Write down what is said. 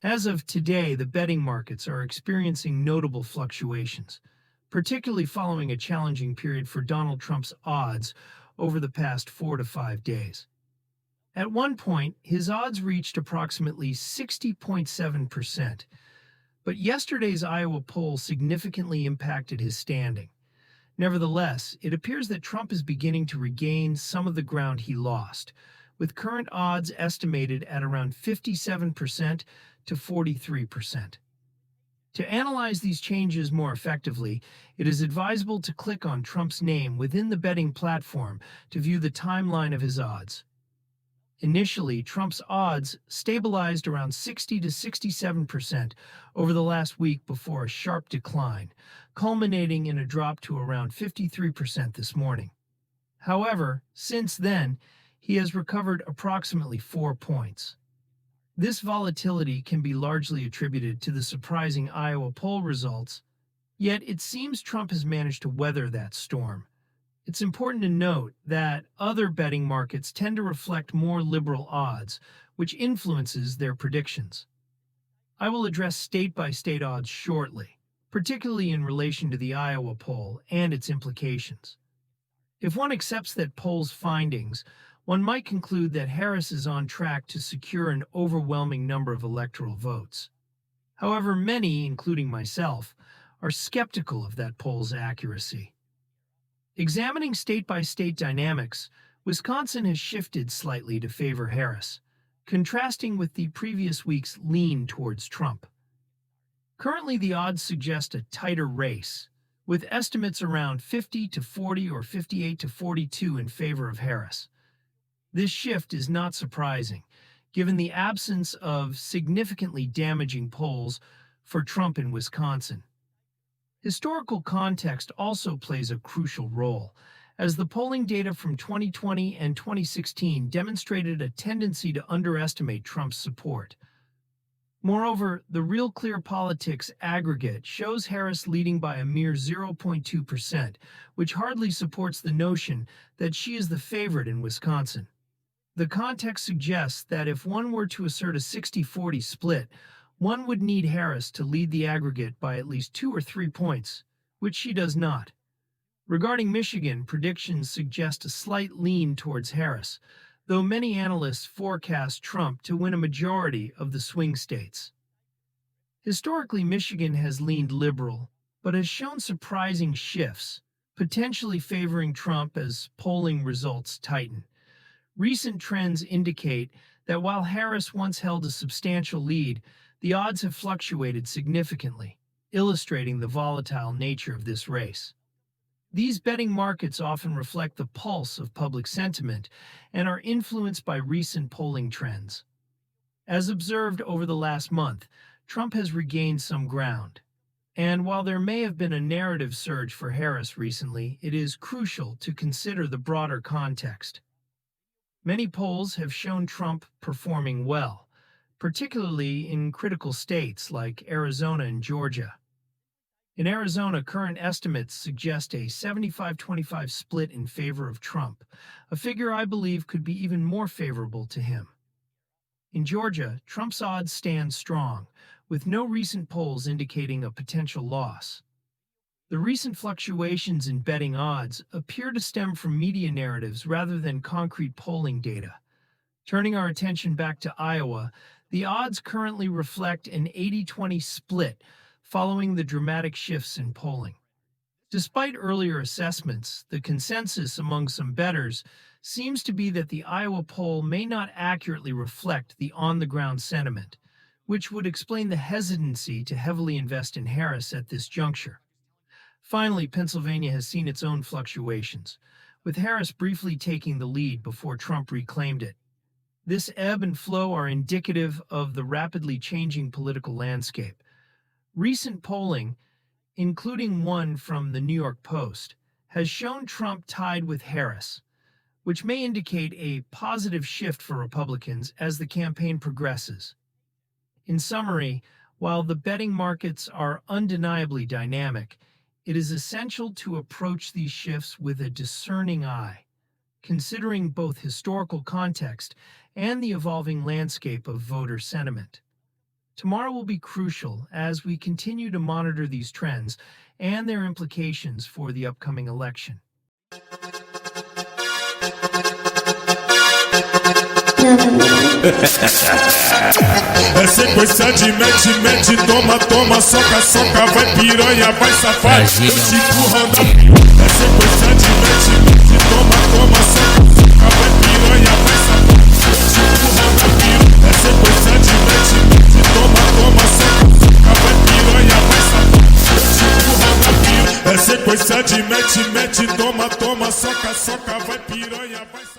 As of today, the betting markets are experiencing notable fluctuations, particularly following a challenging period for Donald Trump's odds over the past 4 to 5 days. At one point, his odds reached approximately 60.7%, but yesterday's Iowa poll significantly impacted his standing. Nevertheless, it appears that Trump is beginning to regain some of the ground he lost, with current odds estimated at around 57% to 43%. To analyze these changes more effectively, it is advisable to click on Trump's name within the betting platform to view the timeline of his odds. Initially, Trump's odds stabilized around 60 to 67% over the last week before a sharp decline, culminating in a drop to around 53% this morning. However, since then, he has recovered approximately 4 points. This volatility can be largely attributed to the surprising Iowa poll results, yet it seems Trump has managed to weather that storm. It's important to note that other betting markets tend to reflect more liberal odds, which influences their predictions. I will address state-by-state odds shortly, particularly in relation to the Iowa poll and its implications. If one accepts that poll's findings, one might conclude that Harris is on track to secure an overwhelming number of electoral votes. However, many, including myself, are skeptical of that poll's accuracy. Examining state-by-state dynamics, Wisconsin has shifted slightly to favor Harris, contrasting with the previous week's lean towards Trump. Currently, the odds suggest a tighter race, with estimates around 50 to 40 or 58 to 42 in favor of Harris. This shift is not surprising, given the absence of significantly damaging polls for Trump in Wisconsin. Historical context also plays a crucial role, as the polling data from 2020 and 2016 demonstrated a tendency to underestimate Trump's support. Moreover, the Real Clear Politics aggregate shows Harris leading by a mere 0.2%, which hardly supports the notion that she is the favorite in Wisconsin. The context suggests that if one were to assert a 60-40 split, one would need Harris to lead the aggregate by at least 2 or 3 points, which she does not. Regarding Michigan, predictions suggest a slight lean towards Harris, though many analysts forecast Trump to win a majority of the swing states. Historically, Michigan has leaned liberal, but has shown surprising shifts, potentially favoring Trump as polling results tighten. Recent trends indicate that while Harris once held a substantial lead, the odds have fluctuated significantly, illustrating the volatile nature of this race. These betting markets often reflect the pulse of public sentiment and are influenced by recent polling trends. As observed over the last month, Trump has regained some ground. And while there may have been a narrative surge for Harris recently, it is crucial to consider the broader context. Many polls have shown Trump performing well, particularly in critical states like Arizona and Georgia. In Arizona, current estimates suggest a 75-25 split in favor of Trump, a figure I believe could be even more favorable to him. In Georgia, Trump's odds stand strong, with no recent polls indicating a potential loss. The recent fluctuations in betting odds appear to stem from media narratives rather than concrete polling data. Turning our attention back to Iowa, the odds currently reflect an 80-20 split following the dramatic shifts in polling. Despite earlier assessments, the consensus among some bettors seems to be that the Iowa poll may not accurately reflect the on-the-ground sentiment, which would explain the hesitancy to heavily invest in Harris at this juncture. Finally, Pennsylvania has seen its own fluctuations, with Harris briefly taking the lead before Trump reclaimed it. This ebb and flow are indicative of the rapidly changing political landscape. Recent polling, including one from the New York Post, has shown Trump tied with Harris, which may indicate a positive shift for Republicans as the campaign progresses. In summary, while the betting markets are undeniably dynamic, it is essential to approach these shifts with a discerning eye. considering both historical context and the evolving landscape of voter sentiment. Tomorrow will be crucial as we continue to monitor these trends and their implications for the upcoming election. É sequência de mete, toma, soca, vai piranha, vai safado, eu te empurrando a piru. É sequência de mete, toma, soca, vai piranha, vai safado, eu te empurrando a piru. É sequência de mete, toma, soca, vai piranha, vai safado, eu te empurrando a piru. É sequência de mete, toma, soca, vai piranha, vai safado.